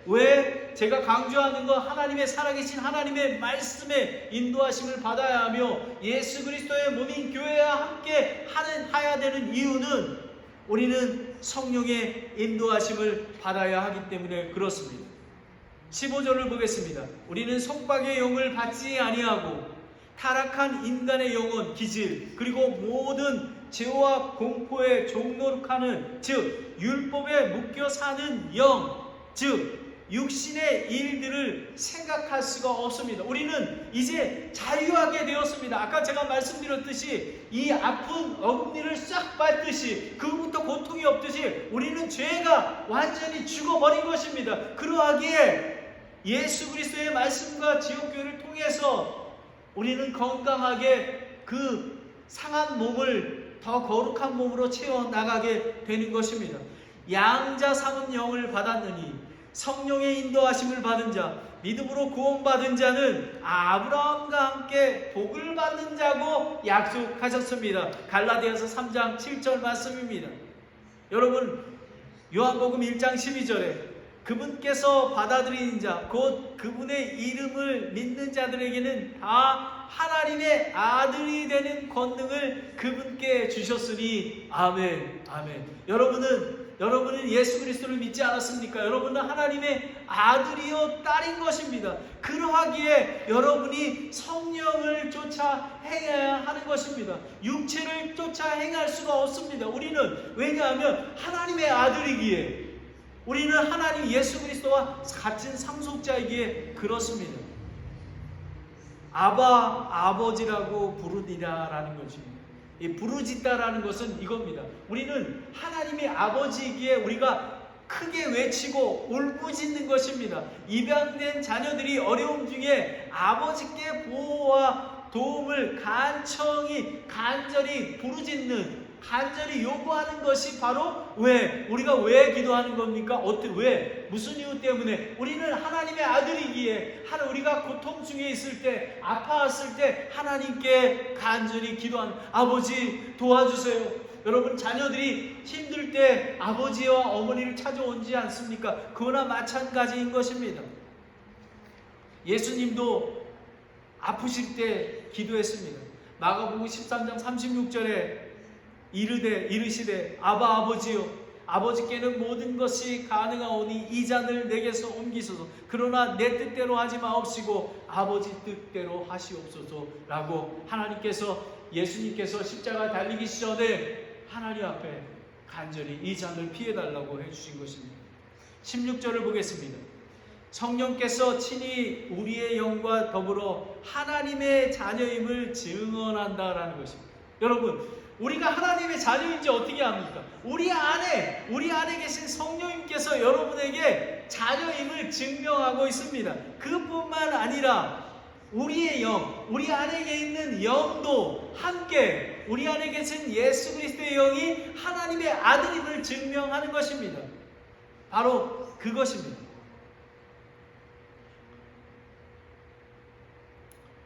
왜 제가 강조하는 거, 하나님의 살아계신 하나님의 말씀에 인도하심을 받아야 하며 예수 그리스도의 몸인 교회와 함께 해야 되는 이유는, 우리는 성령의 인도하심을 받아야 하기 때문에 그렇습니다. 15절을 보겠습니다. 우리는 속박의 영을 받지 아니하고 타락한 인간의 영혼, 기질, 그리고 모든 죄와 공포에 종노릇하는, 즉 율법에 묶여 사는 영, 즉 육신의 일들을 생각할 수가 없습니다. 우리는 이제 자유하게 되었습니다. 아까 제가 말씀드렸듯이 이 아픈 어금니를 싹 밟듯이, 그부터 고통이 없듯이 우리는 죄가 완전히 죽어버린 것입니다. 그러하기에 예수 그리스도의 말씀과 지옥교회를 통해서 우리는 건강하게 그 상한 몸을 더 거룩한 몸으로 채워나가게 되는 것입니다. 양자 삼은 영을 받았느니 성령의 인도하심을 받은 자, 믿음으로 구원받은 자는 아브라함과 함께 복을 받는 자고 약속하셨습니다. 갈라디아서 3장 7절 말씀입니다. 여러분, 요한복음 1장 12절에 그분께서 받아들이는 자, 곧 그분의 이름을 믿는 자들에게는 다 하나님의 아들이 되는 권능을 그분께 주셨으니 아멘, 아멘. 여러분은 예수 그리스도를 믿지 않았습니까? 여러분은 하나님의 아들이요 딸인 것입니다. 그러하기에 여러분이 성령을 쫓아 행해야 하는 것입니다. 육체를 쫓아 행할 수가 없습니다. 우리는, 왜냐하면 하나님의 아들이기에, 우리는 하나님 예수 그리스도와 같은 상속자이기에 그렇습니다. 아버지라고 부르니라라는 것입니다. 이 부르짖다라는 것은 이겁니다. 우리는 하나님의 아버지이기에 우리가 크게 외치고 울부짖는 것입니다. 입양된 자녀들이 어려움 중에 아버지께 보호와 도움을 간절히 부르짖는, 간절히 요구하는 것이 바로 우리가 왜 기도하는 겁니까? 왜? 무슨 이유 때문에? 우리는 하나님의 아들이기에, 우리가 고통 중에 있을 때, 아파했을 때 하나님께 간절히 기도하는, 아버지 도와주세요. 여러분, 자녀들이 힘들 때 아버지와 어머니를 찾아오지 않습니까? 그거나 마찬가지인 것입니다. 예수님도 아프실 때 기도했습니다. 마가복음 13장 36절에 이르시되 아버지요, 아버지께는 모든 것이 가능하오니 이 잔을 내게서 옮기소서. 그러나 내 뜻대로 하지 마옵시고 아버지 뜻대로 하시옵소서. 라고 예수님께서 십자가 달리기 전에 하나님 앞에 간절히 이 잔을 피해달라고 해주신 것입니다. 16절을 보겠습니다. 성령께서 친히 우리의 영과 더불어 하나님의 자녀임을 증언한다라는 것입니다. 여러분, 우리가 하나님의 자녀인지 어떻게 압니까? 우리 안에 계신 성령님께서 여러분에게 자녀임을 증명하고 있습니다. 그뿐만 아니라 우리의 영, 우리 안에 있는 영도 함께 우리 안에 계신 예수 그리스도의 영이 하나님의 아들임을 증명하는 것입니다. 바로 그것입니다.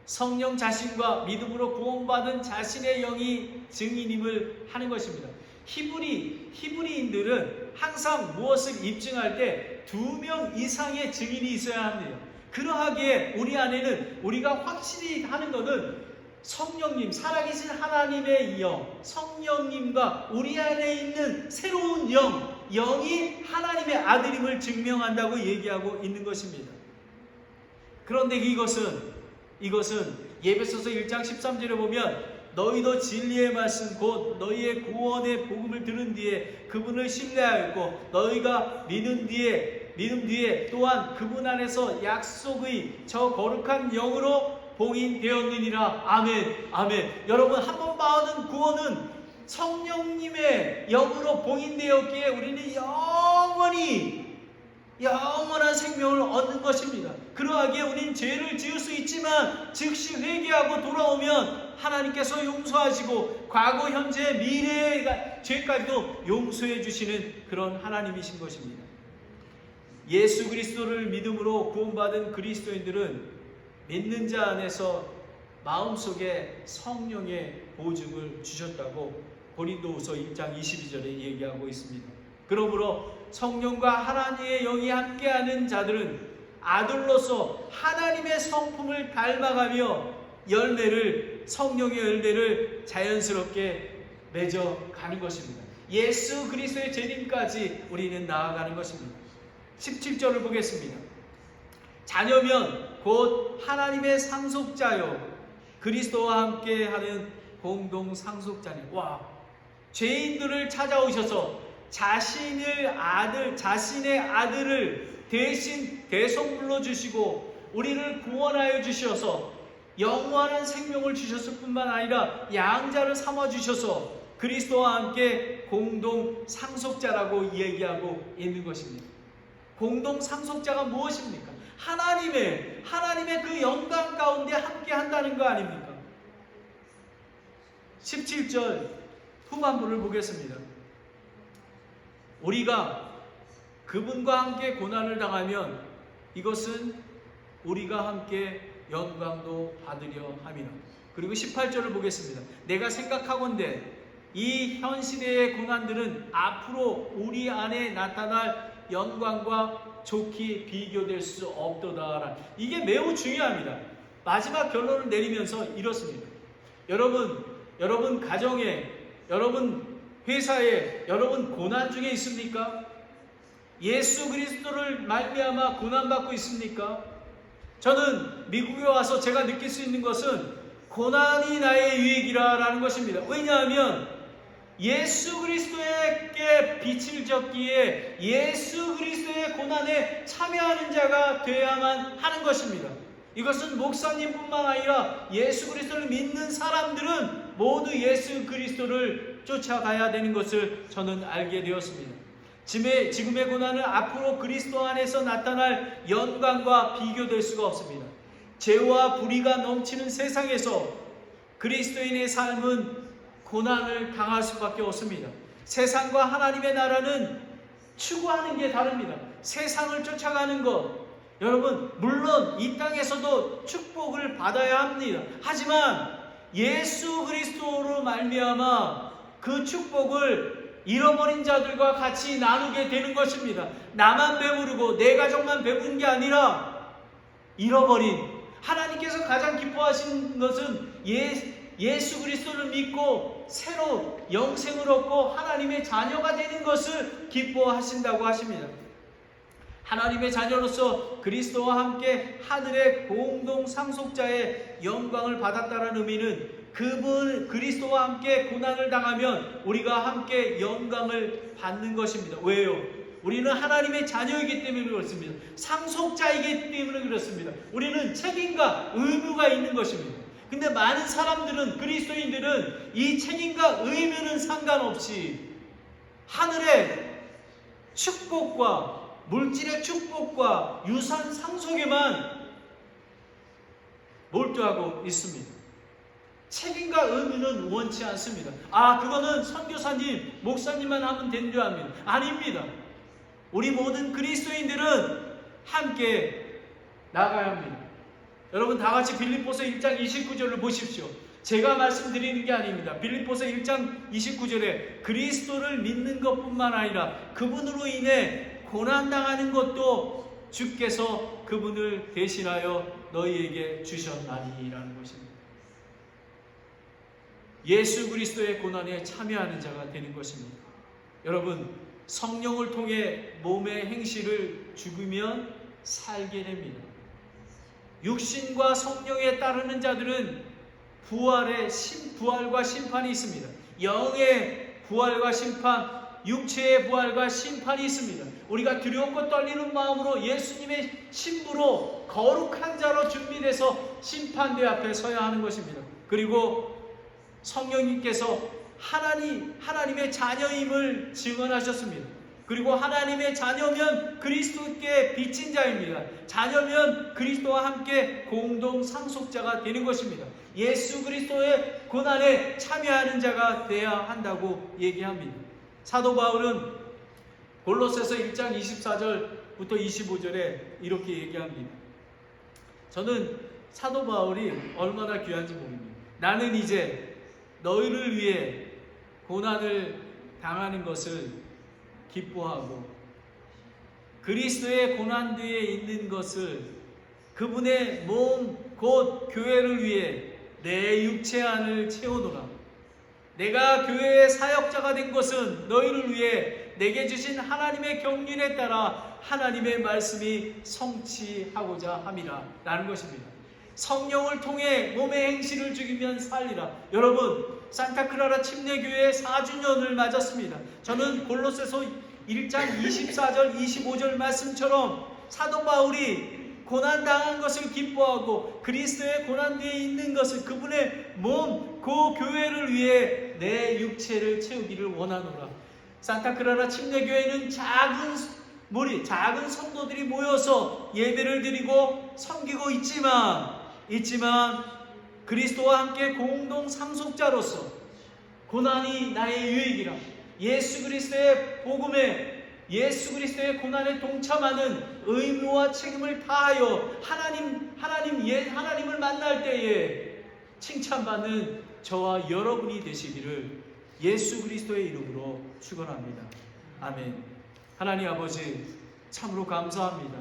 성령 자신과 믿음으로 구원받은 자신의 영이 증인임을 하는 것입니다. 히브리인들은 항상 무엇을 입증할 때 2명 이상의 증인이 있어야 합니다. 그러하기에 우리 안에는, 우리가 확실히 하는 것은 성령님, 살아계신 하나님의 영, 성령님과 우리 안에 있는 새로운 영이 하나님의 아들임을 증명한다고 얘기하고 있는 것입니다. 그런데 이것은 예배소서 1장 13절에 보면 너희도 진리의 말씀 곧 너희의 구원의 복음을 들은 뒤에 그분을 신뢰하였고 너희가 믿음 뒤에 또한 그분 안에서 약속의 저 거룩한 영으로 봉인되었느니라. 아멘. 아멘. 여러분, 한 번 받은 구원은 성령님의 영으로 봉인되었기에 우리는 영원한 생명을 얻는 것입니다. 그러하기에 우리는 죄를 지을 수 있지만 즉시 회개하고 돌아오면 하나님께서 용서하시고 과거, 현재, 미래의 죄까지도 용서해 주시는 그런 하나님이신 것입니다. 예수 그리스도를 믿음으로 구원받은 그리스도인들은 믿는 자 안에서 마음속에 성령의 보증을 주셨다고 고린도후서 1장 22절에 얘기하고 있습니다. 그러므로 성령과 하나님의 영이 함께하는 자들은 아들로서 하나님의 성품을 닮아가며 성령의 열매를 자연스럽게 맺어가는 것입니다. 예수 그리스도의 재림까지 우리는 나아가는 것입니다. 17절을 보겠습니다. 자녀면 곧 하나님의 상속자요 그리스도와 함께하는 공동 상속자니. 죄인들을 찾아오셔서 자신의 아들을 대신 대속물로 주시고 우리를 구원하여 주셔서 영원한 생명을 주셨을 뿐만 아니라 양자를 삼아 주셔서 그리스도와 함께 공동 상속자라고 얘기하고 있는 것입니다. 공동 상속자가 무엇입니까? 하나님의 그 영광 가운데 함께 한다는 거 아닙니까? 17절 후반부를 보겠습니다. 우리가 그분과 함께 고난을 당하면 이것은 우리가 함께 영광도 받으려 함이라. 그리고 18절을 보겠습니다. 내가 생각하건대 이 현 시대의 고난들은 앞으로 우리 안에 나타날 영광과 좋게 비교될 수 없도다. 이게 매우 중요합니다. 마지막 결론을 내리면서 이렇습니다. 여러분 가정에, 여러분 회사에, 여러분 고난 중에 있습니까? 예수 그리스도를 말미암아 고난받고 있습니까? 저는 미국에 와서 제가 느낄 수 있는 것은 고난이 나의 유익이라는 것입니다. 왜냐하면 예수 그리스도에게 빛을 졌기에 예수 그리스도의 고난에 참여하는 자가 되어야만 하는 것입니다. 이것은 목사님뿐만 아니라 예수 그리스도를 믿는 사람들은 모두 예수 그리스도를 쫓아가야 되는 것을 저는 알게 되었습니다. 지금의 고난은 앞으로 그리스도 안에서 나타날 영광과 비교될 수가 없습니다. 죄와 불의가 넘치는 세상에서 그리스도인의 삶은 고난을 당할 수밖에 없습니다. 세상과 하나님의 나라는 추구하는 게 다릅니다. 세상을 쫓아가는 것, 여러분 물론 이 땅에서도 축복을 받아야 합니다. 하지만 예수 그리스도로 말미암아 그 축복을 잃어버린 자들과 같이 나누게 되는 것입니다. 나만 배부르고 내 가족만 배부른 게 아니라 잃어버린, 하나님께서 가장 기뻐하신 것은 예수 그리스도를 믿고 새로 영생을 얻고 하나님의 자녀가 되는 것을 기뻐하신다고 하십니다. 하나님의 자녀로서 그리스도와 함께 하늘의 공동 상속자의 영광을 받았다는 의미는 그리스도와 함께 고난을 당하면 우리가 함께 영광을 받는 것입니다. 왜요? 우리는 하나님의 자녀이기 때문에 그렇습니다. 상속자이기 때문에 그렇습니다. 우리는 책임과 의무가 있는 것입니다. 근데 많은 사람들은, 그리스도인들은 이 책임과 의무는 상관없이 하늘의 축복과 물질의 축복과 유산 상속에만 몰두하고 있습니다. 책임과 의무는 원치 않습니다. 그거는 선교사님, 목사님만 하면 되는 줄 압니다. 아닙니다. 우리 모든 그리스도인들은 함께 나가야 합니다. 여러분 다 같이 빌립보서 1장 29절을 보십시오. 제가 말씀드리는 게 아닙니다. 빌립보서 1장 29절에 그리스도를 믿는 것뿐만 아니라 그분으로 인해 고난당하는 것도 주께서 그분을 대신하여 너희에게 주셨나니라는 것입니다. 예수 그리스도의 고난에 참여하는 자가 되는 것입니다. 여러분, 성령을 통해 몸의 행실을 죽으면 살게 됩니다. 육신과 성령에 따르는 자들은 부활과 심판이 있습니다. 영의 부활과 심판, 육체의 부활과 심판이 있습니다. 우리가 두렵고 떨리는 마음으로 예수님의 신부로 거룩한 자로 준비돼서 심판대 앞에 서야 하는 것입니다. 그리고 성령님께서 하나님의 자녀임을 증언하셨습니다. 그리고 하나님의 자녀면 그리스도께 빚진 자입니다. 자녀면 그리스도와 함께 공동 상속자가 되는 것입니다. 예수 그리스도의 고난에 참여하는 자가 되어야 한다고 얘기합니다. 사도 바울은 골로새서 1장 24절부터 25절에 이렇게 얘기합니다. 저는 사도 바울이 얼마나 귀한지 모릅니다. 나는 이제 너희를 위해 고난을 당하는 것을 기뻐하고 그리스도의 고난 뒤에 있는 것을 그분의 몸 곧 교회를 위해 내 육체 안을 채우노라. 내가 교회의 사역자가 된 것은 너희를 위해 내게 주신 하나님의 경륜에 따라 하나님의 말씀이 성취하고자 함이라 라는 것입니다. 성령을 통해 몸의 행실을 죽이면 살리라. 여러분, 산타클라라 침례교회 4주년을 맞았습니다. 저는 골로새서 1장 24절 25절 말씀처럼 사도 바울이 고난당한 것을 기뻐하고 그리스도의 고난 뒤에 있는 것을 그분의 몸, 그 교회를 위해 내 육체를 채우기를 원하노라. 산타클라라 침례교회는 작은 성도들이 모여서 예배를 드리고 섬기고 있지만 그리스도와 함께 공동 상속자로서 고난이 나의 유익이라. 예수 그리스도의 복음에 예수 그리스도의 고난에 동참하는 의무와 책임을 다하여 하나님을 만날 때에 칭찬받는 저와 여러분이 되시기를 예수 그리스도의 이름으로 축원합니다. 아멘. 하나님 아버지, 참으로 감사합니다.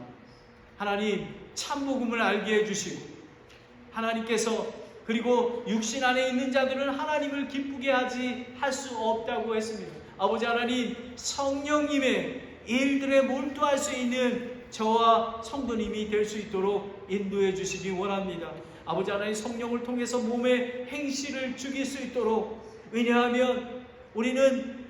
하나님, 참복음을 알게 해주시고 하나님께서 그리고 육신 안에 있는 자들은 하나님을 기쁘게 할 수 없다고 했습니다. 아버지 하나님, 성령님의 일들에 몰두할 수 있는 저와 성도님이 될 수 있도록 인도해 주시기 원합니다. 아버지 하나님, 성령을 통해서 몸의 행실을 죽일 수 있도록, 왜냐하면 우리는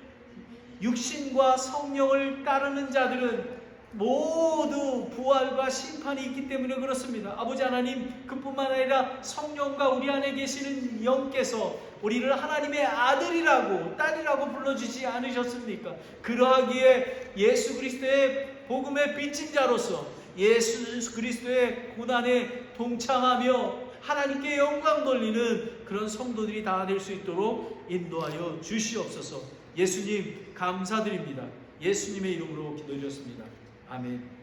육신과 성령을 따르는 자들은 모두 부활과 심판이 있기 때문에 그렇습니다. 아버지 하나님, 그뿐만 아니라 성령과 우리 안에 계시는 영께서 우리를 하나님의 아들이라고 딸이라고 불러주지 않으셨습니까? 그러하기에 예수 그리스도의 복음의 빚진 자로서 예수 그리스도의 고난에 동참하며 하나님께 영광 돌리는 그런 성도들이 다 될 수 있도록 인도하여 주시옵소서. 예수님 감사드립니다. 예수님의 이름으로 기도드렸습니다. 아멘.